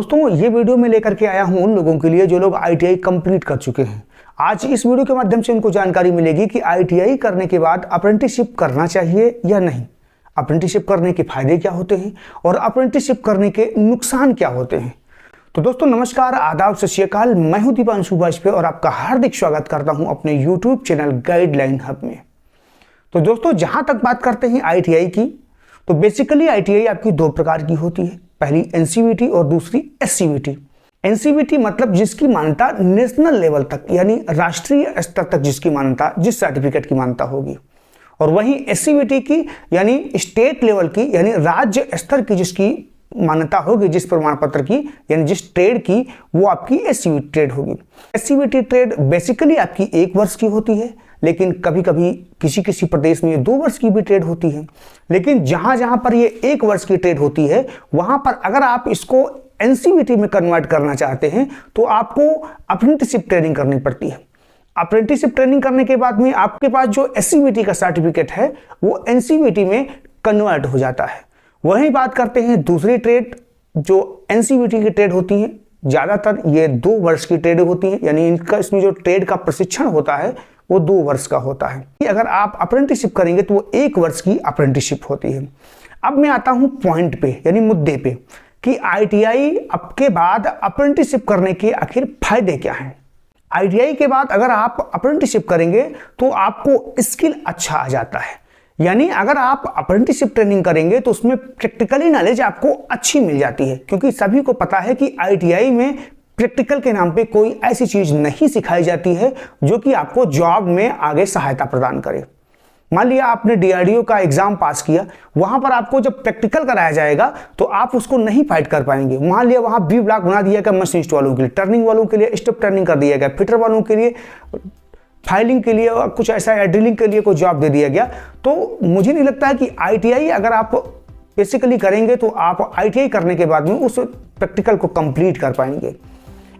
दोस्तों ये वीडियो में लेकर के आया हूं उन लोगों के लिए जो लोग आईटीआई कंप्लीट कर चुके हैं। आज इस वीडियो के माध्यम से उनको जानकारी मिलेगी कि आईटीआई करने के बाद अप्रेंटिसशिप करना चाहिए या नहीं, अप्रेंटिसशिप करने के फायदे क्या होते हैं और अप्रेंटिसशिप करने के नुकसान क्या होते हैं। तो दोस्तों नमस्कार, आदाब, सत श्री अकाल। मैं हूं दीपांशु वाजपेयी और आपका हार्दिक स्वागत करता हूं अपने यूट्यूब चैनल गाइडलाइन हब में। तो दोस्तों जहां तक बात करते हैं आईटीआई की, तो बेसिकली आईटीआई आपकी दो प्रकार की होती है। पहली एनसीवीटी और दूसरी एससीवीटी। एनसीवीटी मतलब जिसकी मान्यता नेशनल लेवल तक यानी राष्ट्रीय स्तर तक जिसकी मान्यता, जिस सर्टिफिकेट की मान्यता होगी, और वहीं एससीवीटी की यानी स्टेट लेवल की यानी राज्य स्तर की जिसकी मान्यता होगी, जिस प्रमाण पत्र की यानी जिस ट्रेड की, वो आपकी एससीवीटी ट्रेड होगी। एससीवीटी ट्रेड बेसिकली आपकी 1 वर्ष की होती है, लेकिन कभी कभी किसी किसी प्रदेश में 2 वर्ष की भी ट्रेड होती है। लेकिन जहां जहां पर ये 1 वर्ष की ट्रेड होती है, वहां पर अगर आप इसको एनसीवीटी में कन्वर्ट करना चाहते हैं तो आपको अप्रेंटिसशिप ट्रेनिंग करनी पड़ती है। अप्रेंटिसशिप ट्रेनिंग करने के बाद में आपके पास जो एससीवीटी का सर्टिफिकेट है वो एनसीवीटी में कन्वर्ट हो जाता है। वहीं बात करते हैं दूसरी ट्रेड, जो एनसीवीटी की ट्रेड होती है, ज़्यादातर ये 2 वर्ष की ट्रेड होती है, यानी इनका इसमें जो ट्रेड का प्रशिक्षण होता है वो 2 वर्ष का होता है। अगर आप अप्रेंटिसशिप करेंगे तो वो 1 वर्ष की अप्रेंटिसशिप होती है। अब मैं आता हूं पॉइंट पे यानी मुद्दे पे कि आईटीआई के बाद अप्रेंटिसशिप करने के आखिर फायदे क्या हैं। आईटीआई के बाद अगर आप अप्रेंटिसशिप करेंगे तो आपको स्किल अच्छा आ जाता है, यानी अगर आप अप्रेंटिसशिप ट्रेनिंग करेंगे तो उसमें प्रैक्टिकली नॉलेज आपको अच्छी मिल जाती है, क्योंकि सभी को पता है कि आईटीआई में प्रैक्टिकल के नाम पे कोई ऐसी चीज नहीं सिखाई जाती है जो कि आपको जॉब में आगे सहायता प्रदान करे। मान लिया आपने डीआरडीओ का एग्जाम पास किया, वहां पर आपको जब प्रैक्टिकल कराया जाएगा तो आप उसको नहीं फाइट कर पाएंगे। मान लिया वहां बी ब्लॉक बना दिया गया मशीनिस्ट वालों के लिए, टर्निंग वालों के लिए स्टेप टर्निंग कर दिया गया, फिटर वालों के लिए फाइलिंग के लिए और कुछ ऐसा या ड्रिलिंग के लिए कोई जॉब दे दिया गया, तो मुझे नहीं लगता है कि आईटीआई अगर आप बेसिकली करेंगे तो आप आईटीआई करने के बाद में उस प्रैक्टिकल को कंप्लीट कर पाएंगे।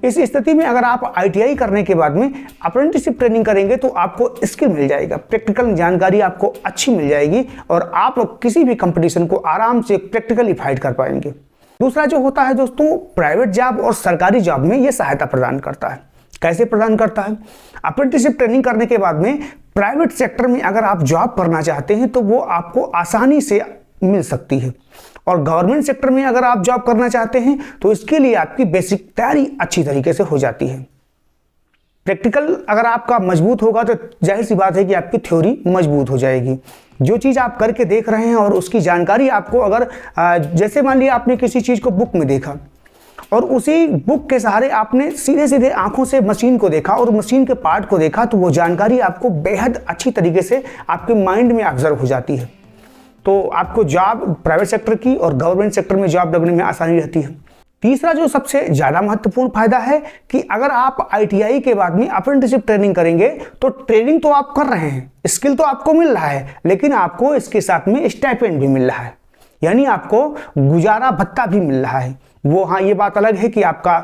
इस स्थिति में अगर आप आईटीआई करने के बाद में अप्रेंटिसशिप ट्रेनिंग करेंगे तो आपको स्किल मिल जाएगा, प्रैक्टिकल जानकारी आपको अच्छी मिल जाएगी और आप किसी भी कंपटीशन को आराम से प्रैक्टिकली फाइट कर पाएंगे। दूसरा जो होता है दोस्तों, प्राइवेट जॉब और सरकारी जॉब में यह सहायता प्रदान करता है। कैसे प्रदान करता है? अप्रेंटिसशिप ट्रेनिंग करने के बाद में प्राइवेट सेक्टर में अगर आप जॉब करना चाहते हैं तो वो आपको आसानी से मिल सकती है, और गवर्नमेंट सेक्टर में अगर आप जॉब करना चाहते हैं तो इसके लिए आपकी बेसिक तैयारी अच्छी तरीके से हो जाती है। प्रैक्टिकल अगर आपका मजबूत होगा तो जाहिर सी बात है कि आपकी थ्योरी मजबूत हो जाएगी। जो चीज़ आप करके देख रहे हैं और उसकी जानकारी आपको अगर जैसे मान लिया आपने किसी चीज़ को बुक में देखा और उसी बुक के सहारे आपने सीधे सीधे आंखों से मशीन को देखा और मशीन के पार्ट को देखा, तो वो जानकारी आपको बेहद अच्छी तरीके से आपके माइंड में ऑब्जर्व हो जाती है। तो आपको जॉब प्राइवेट सेक्टर की और गवर्नमेंट सेक्टर में जॉब लगने में आसानी रहती है। तीसरा जो सबसे ज़्यादा महत्वपूर्ण फायदा है कि अगर आप आईटीआई के बाद में अप्रेंटिसशिप ट्रेनिंग करेंगे तो ट्रेनिंग तो आप कर रहे हैं, स्किल तो आपको मिल रहा है, लेकिन आपको इसके साथ में स्टाइपेंड भी मिल रहा है, यानी आपको गुजारा भत्ता भी मिल रहा है। वो हाँ, ये बात अलग है कि आपका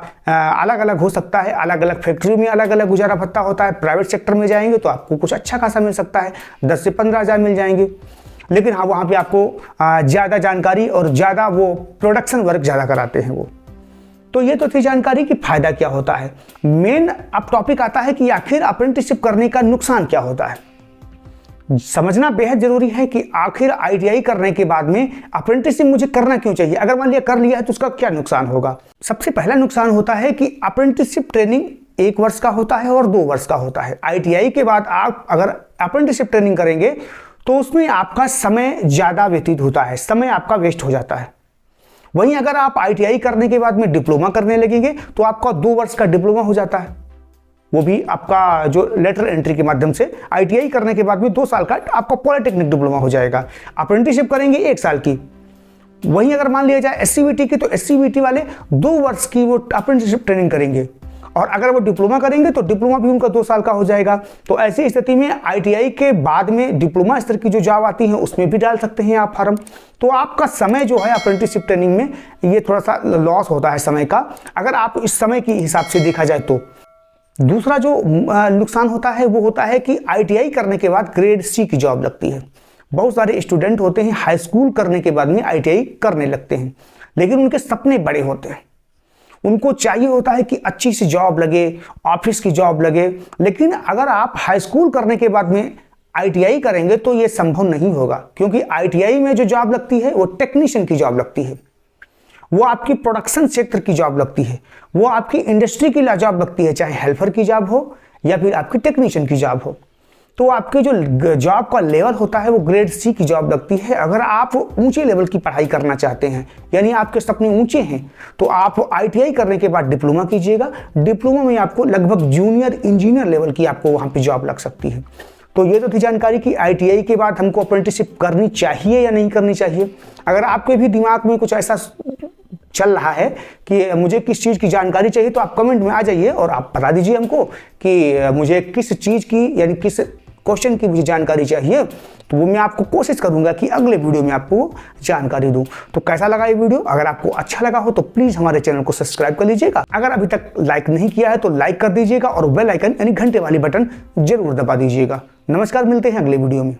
अलग अलग हो सकता है, अलग अलग फैक्ट्री में अलग अलग गुजारा भत्ता होता है। प्राइवेट सेक्टर में जाएंगे तो आपको कुछ अच्छा खासा मिल सकता है, 10 से 15 हज़ार मिल जाएंगे, लेकिन हाँ वहाँ पे आपको ज़्यादा जानकारी और ज़्यादा वो प्रोडक्शन वर्क ज़्यादा कराते हैं वो। तो ये तो थी जानकारी कि फ़ायदा क्या होता है। मेन अब टॉपिक आता है कि आखिर अप्रेंटिसशिप करने का नुकसान क्या होता है। समझना बेहद जरूरी है कि आखिर आईटीआई करने के बाद में अप्रेंटिसशिप मुझे करना क्यों चाहिए। अगर मान लिया कर लिया है तो उसका क्या नुकसान होगा। सबसे पहला नुकसान होता है कि अप्रेंटिसशिप ट्रेनिंग 1 वर्ष का होता है और 2 वर्ष का होता है। आईटीआई के बाद आप अगर अप्रेंटिसशिप ट्रेनिंग करेंगे तो उसमें आपका समय ज़्यादा व्यतीत होता है, समय आपका वेस्ट हो जाता है। वहीं अगर आप आईटीआई करने के बाद में डिप्लोमा करने लगेंगे तो आपका 2 वर्ष का डिप्लोमा हो जाता है, वो भी आपका जो लेटर एंट्री के माध्यम से। आईटीआई करने के बाद में 2 साल का आपका पॉलिटेक्निक डिप्लोमा हो जाएगा। अप्रेंटिसशिप करेंगे 1 साल की। वहीं अगर मान लिया जाए एससीवीटी की, तो एससीवीटी वाले 2 वर्ष की वो अप्रेंटिसशिप ट्रेनिंग करेंगे, और अगर वो डिप्लोमा करेंगे तो डिप्लोमा भी उनका 2 साल का हो जाएगा। तो ऐसी स्थिति में आईटीआई के बाद में डिप्लोमा स्तर की जो जॉब आती है उसमें भी डाल सकते हैं आप फार्म। तो आपका समय जो है अप्रेंटिसशिप ट्रेनिंग में ये थोड़ा सा लॉस होता है समय का, अगर आप इस समय के हिसाब से देखा जाए तो। दूसरा जो नुकसान होता है वो होता है कि आईटीआई करने के बाद ग्रेड सी की जॉब लगती है। बहुत सारे स्टूडेंट होते हैं हाई स्कूल करने के बाद में आईटीआई करने लगते हैं, लेकिन उनके सपने बड़े होते हैं। उनको चाहिए होता है कि अच्छी सी जॉब लगे, ऑफिस की जॉब लगे। लेकिन अगर आप हाई स्कूल करने के बाद में आईटीआई करेंगे तो ये संभव नहीं होगा, क्योंकि आईटीआई में जो जॉब लगती है वो टेक्नीशियन की जॉब लगती है, वो आपकी प्रोडक्शन सेक्टर की जॉब लगती है, वो आपकी इंडस्ट्री की जॉब लगती है, चाहे हेल्पर की जॉब हो या फिर आपकी टेक्नीशियन की जॉब हो। तो आपके जो जॉब का लेवल होता है वो ग्रेड सी की जॉब लगती है। अगर आप ऊंचे लेवल की पढ़ाई करना चाहते हैं, यानी आपके सपने ऊंचे हैं, तो आप आईटीआई करने के बाद डिप्लोमा कीजिएगा। डिप्लोमा में आपको लगभग जूनियर इंजीनियर लेवल की आपको वहाँ पे जॉब लग सकती है। तो ये तो थी जानकारी कि आईटीआई के बाद हमको अप्रेंटिसशिप करनी चाहिए या नहीं करनी चाहिए। अगर आपके भी दिमाग में कुछ ऐसा चल रहा है कि मुझे किस चीज़ की जानकारी चाहिए, तो आप कमेंट में आ जाइए और आप बता दीजिए हमको कि मुझे किस चीज़ की, यानी किस क्वेश्चन की मुझे जानकारी चाहिए। तो वो मैं आपको कोशिश करूंगा कि अगले वीडियो में आपको जानकारी दूं। तो कैसा लगा ये वीडियो? अगर आपको अच्छा लगा हो तो प्लीज़ हमारे चैनल को सब्सक्राइब कर लीजिएगा। अगर अभी तक लाइक नहीं किया है तो लाइक कर दीजिएगा और बेल आइकन यानी घंटे वाली बटन जरूर दबा दीजिएगा। नमस्कार, मिलते हैं अगले वीडियो में।